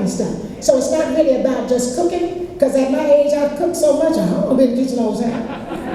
kind of stuff. So it's not really about just cooking, because at my age I've cooked so much, I don't be in the kitchen all the time.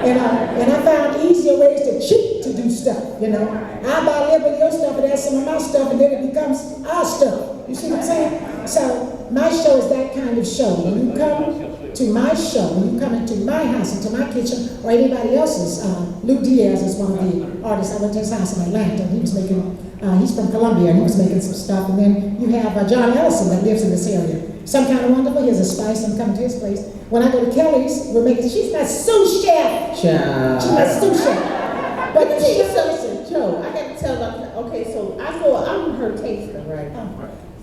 And I found easier ways to cheat to do stuff, you know. I buy a little bit of your stuff and add some of my stuff, and then it becomes our stuff. You see what I'm saying? So my show is that kind of show. When you come to my show, when you come into my house, into my kitchen, or anybody else's, Lou Diaz is one of the artists. I went to his house in Atlanta, and he was making, he's from Colombia, and he was making some stuff. And then you have John Ellison that lives in this area. Some kind of wonderful, he has a spice, I'm coming to his place. When I go to Kellie's, we're making, she's my sous chef. She's my sous chef. But you see, Joe, I got to tell them, okay, so I'm her taster, right?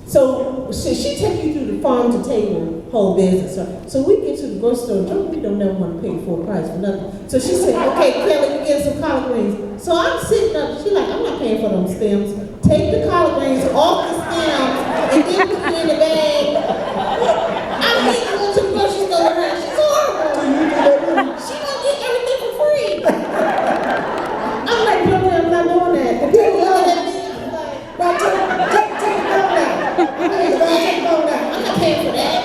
So she take you through the farm to table whole business. So we get to the grocery store, Joe, we don't never want to pay full price for nothing. So she said, okay, Kellie, you get some collard greens. So I'm sitting up, she's like, I'm not paying for them stems. Take the collard greens off the stems and then put them in the bag. I hate going to the grocery store with her. She's horrible. She don't get everything for free. I'm like, no, I'm not doing that. And people look at me, I'm like, right, take it down. I'm not paying for that.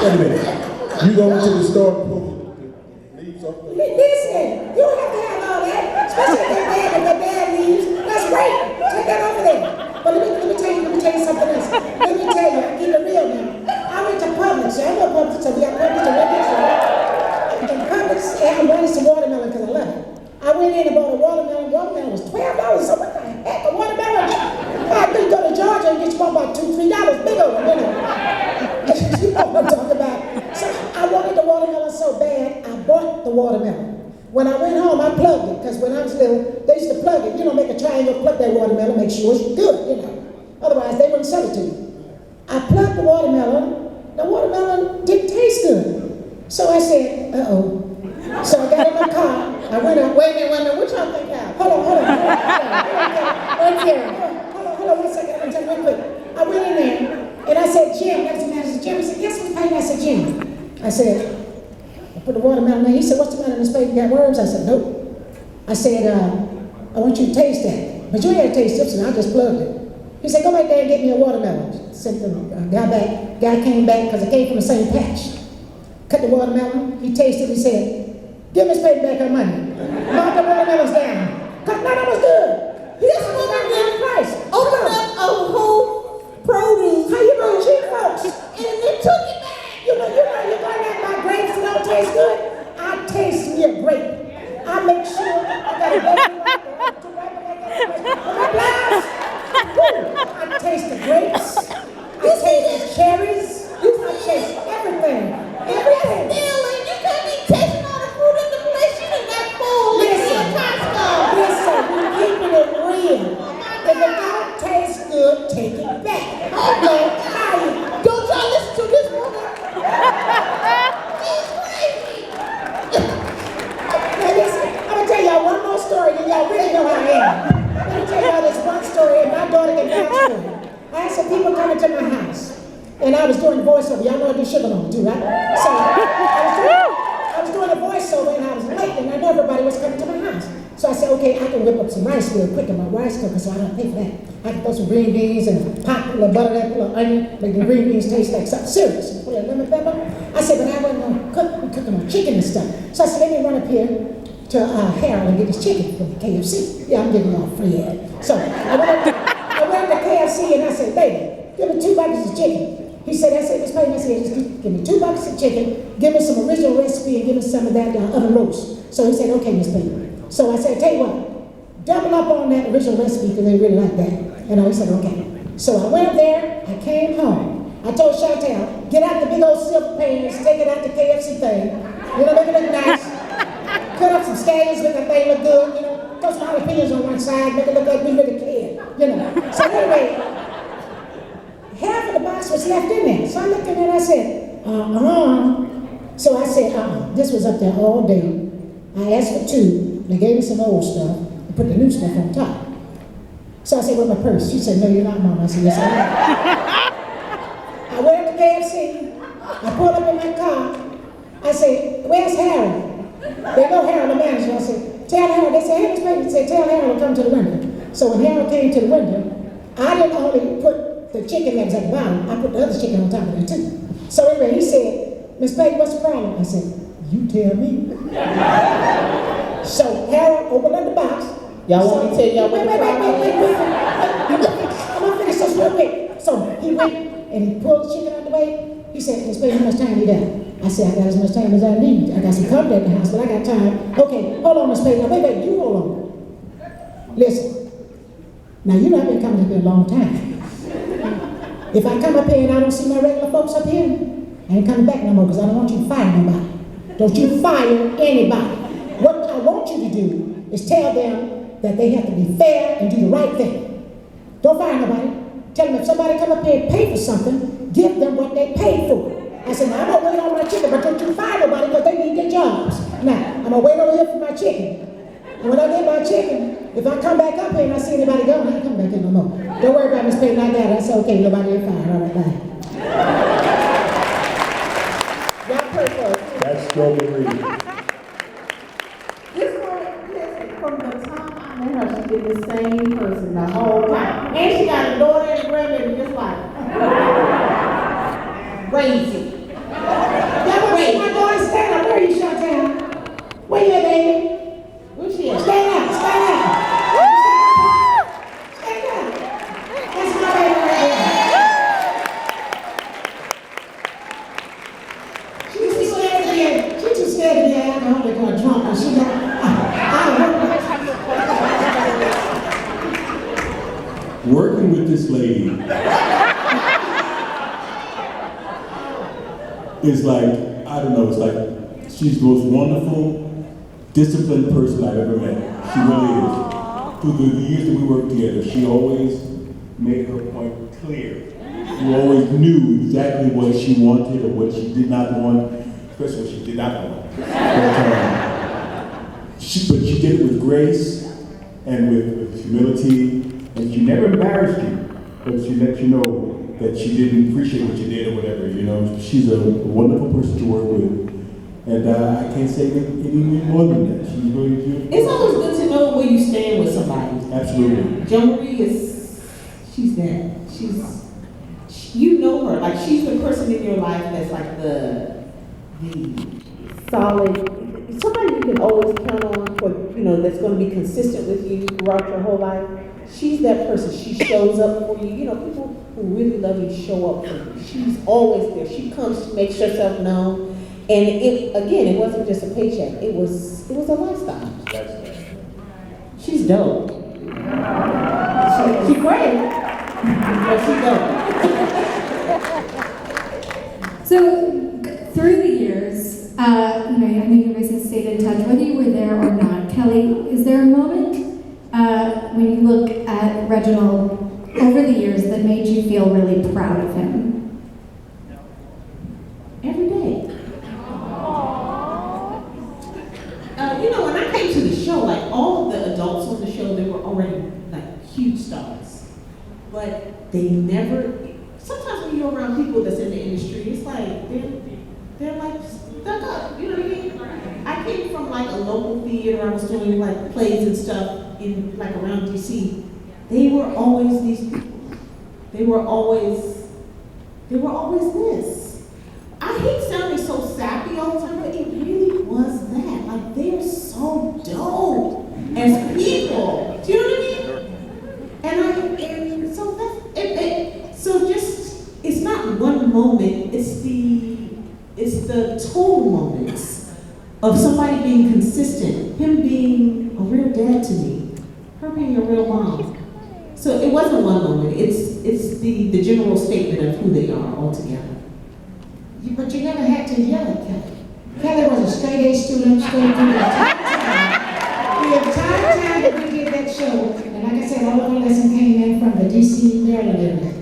Wait a minute. You go into the store and pull the leaves off the... Listen, you don't have to have all that, especially if they're bad leaves. That's great. Take that over there. But let me tell you something else. Let me tell you, I keep it real now. I went to Publix. I know Publix, so we got Publix and Publix. And Publix, I wanted some watermelon because I love it. I went in and bought a watermelon. Watermelon was $12. So what the heck, a watermelon? I could go to Georgia and get you one about $2, $3. Big old, you know. You know what I'm talking about. So I wanted the watermelon so bad, I bought the watermelon. When I went home, I plugged it, because when I was little, they used to plug it, you know, make a triangle, plug that watermelon, make sure it's good, you know. Otherwise, they wouldn't sell it to you. I plugged the watermelon didn't taste good. So I said, uh-oh. So I got in my car, I went up. Wait a minute, what y'all think happened? Hold on. Hold on 1 second, I'm gonna tell you real quick. I went in there, and I said, Jim, that's the manager. Jim said, yes, Miss Payton. I said, Jim. I said, I put the watermelon in. He said, what's the matter, Miss Payton? You got worms? I said, nope. I said, I want you to taste that. But you ain't got to taste it, so I just plugged it. He said, go back there and get me a watermelon. Sent the guy back. Guy came back, because it came from the same patch. Cut the watermelon. He tasted it. He said, give Miss Payton back her money. Mark the watermelons down. Cut, no, that was good. This woman got price. Opened up a whole produce. How you gonna cheat folks? And they took it back. You know, you're going to my grapes that don't taste good. I taste me a grape. I make sure I got a grape to my glass. I taste the grapes. I taste the cherries. I taste everything. Everything. Stealing. You can't be tasting all the fruit in the place. You done got full. Listen, we're keeping it real. If it don't taste good, take it back. Okay. Don't y'all listen to this woman? She's crazy. Now listen, I'm gonna tell y'all one more story, then y'all really know how I am. Let me tell y'all this one story, and my daughter can vouch for it. I had some people coming to my house, and I was doing the voiceover. Y'all know I do sugar on too, right? So I was doing the voiceover, and I was late, and I know everybody was coming to my house. So I said, okay, I can whip up some rice real quick in my rice cooker, so I don't pay for that. I can throw some green beans and pop a little butter, that little onion, make the green beans taste like something serious. Put a lemon pepper. I said, but I wasn't going to cook. We're cooking on chicken and stuff. So I said, let me run up here to Harold and get this chicken from the KFC. Yeah, I'm giving y'all a free ad. So I went up to KFC and I said, baby, give me 2 buckets of chicken. He said, Miss Payton, I said, just give me 2 buckets of chicken, give me some original recipe, and give me some of that oven roast. So he said, okay, Miss Payton. So I said, tell you what, double up on that original recipe because they really like that. And he said, okay. So I went up there, I came home. I told Chantel, get out the big old silk pans, take it out the KFC thing. You know, make it look nice. Cut up some scallions, make the thing look good. You know, throw some jalapenos on one side, make it look like we really cared. You know. So anyway, half of the box was left in there. So I looked in there and I said, So I said, this was up there all day. I asked for 2. They gave me some old stuff and put the new stuff on top. So I said, where's my purse? She said, no, you're not, Mama. I said, yes, I am. I went up to KFC. I pulled up in my car. I said, where's Harold? They go Harold, the manager. I said, tell Harold. They said, hey, Miss Payton. They said, tell Harold to come to the window. So when Harold came to the window, I didn't only put put the chicken that was at the bottom, I put the other chicken on top of it too. So anyway, he said, Miss Payton, what's the problem? I said, you tell me. So Harold opened up the box. Y'all want me to tell y'all what the problem wait. I'm gonna finish this real quick. So he went and he pulled the chicken out the way. He said, Miss Payton, how much time you got? I said, I got as much time as I need. I got some company at the house, but I got time. Okay, hold on, Miss Payton. Wait, you hold on. Listen. Now, you know I've been coming up here a long time. If I come up here and I don't see my regular folks up here, I ain't coming back no more because I don't want you to fire nobody. Don't you fire anybody. What I want you to do is tell them that they have to be fair and do the right thing. Don't fire nobody. Tell them if somebody come up here and pay for something, give them what they paid for. I said, now I'm going to wait on my chicken, but don't you fire nobody because they need their jobs. Now, I'm going to wait over here for my chicken. And when I get my chicken, if I come back up here and I see anybody going, I ain't coming back in no more. Don't worry about Miss Payton, I got it. I said, okay, nobody ain't fired. All right, bye. Y'all pray for us. That's strawberry. This woman, listen, from the time I met her, she's been the same person the whole time. And she got a daughter and a grandbaby just like crazy. Y'all want to see my daughter stand up? Where are you, Chantel? Where you at, baby? Where's she at? Stand up. Stand up. That's my baby right there. She's too scared to be an alcoholic or a drunk, and she don't. Working with this lady is like, I don't know, it's like she's the most wonderful, disciplined person I've ever met. She really is. Through the years that we worked together, she always made her point clear. You always knew exactly what she wanted or what she did not want, especially what she did not want. But she did it with grace and with humility, and she never embarrassed you, but she let you know that she didn't appreciate what you did or whatever, you know. She's a wonderful person to work with, and I can't say any more than that. She's really beautiful. It's always good to know where you stand with somebody. Absolutely. Jo Marie she's that. You know her, like she's the person in your life that's like the solid, somebody you can always count on for, you know, that's going to be consistent with you throughout your whole life. She's that person. She shows up for you. You know, people who really love you show up for you. She's always there. She comes, she makes herself known. And it wasn't just a paycheck. It was a lifestyle. She's dope. She's great. But she's dope. So, through the years, I know you guys have stayed in touch, whether you were there or not. Kellie, is there a moment when you look at Reginald over the years that made you feel really proud of him? Every day. You know, when I came to the show, like all of the adults on the show, they were already like huge stars. But they never, sometimes when you're around people that's in the industry, it's like they're like stuck up, you know what I mean? I came from like a local theater, I was doing like plays and stuff in like around DC. They were always these people. They were always this. I hate sounding so sappy all the time, but it really was that. Like they're so dope as people. Do you know what I mean? And so that's so just it's not one moment, it's the total moments of somebody being consistent, him being a real dad to me, her being a real mom. So it wasn't one moment, it's the general statement of who they are altogether. But you never had to yell at Kellie. Kellie was a straight A student, straight through the entire time that we did that show. And like I said, all of our lessons came in from the DC, Maryland area.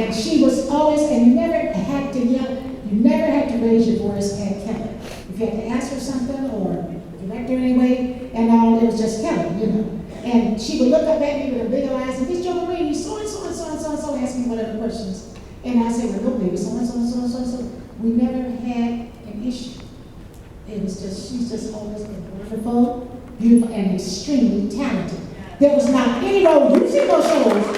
And she was always, and you never had to yell, you never had to raise your voice at Kellie. If you had to ask her something or direct her anyway, and all, it was just Kellie, you know. And she would look up at me with her big eyes and Miss Jo Marie, so and so and so and so and so, ask me whatever questions. And I said, well, no, baby, so and so and so and so and so. We never had an issue. It was just, she's just always been wonderful, beautiful, and extremely talented. There was not any role, you see those shows,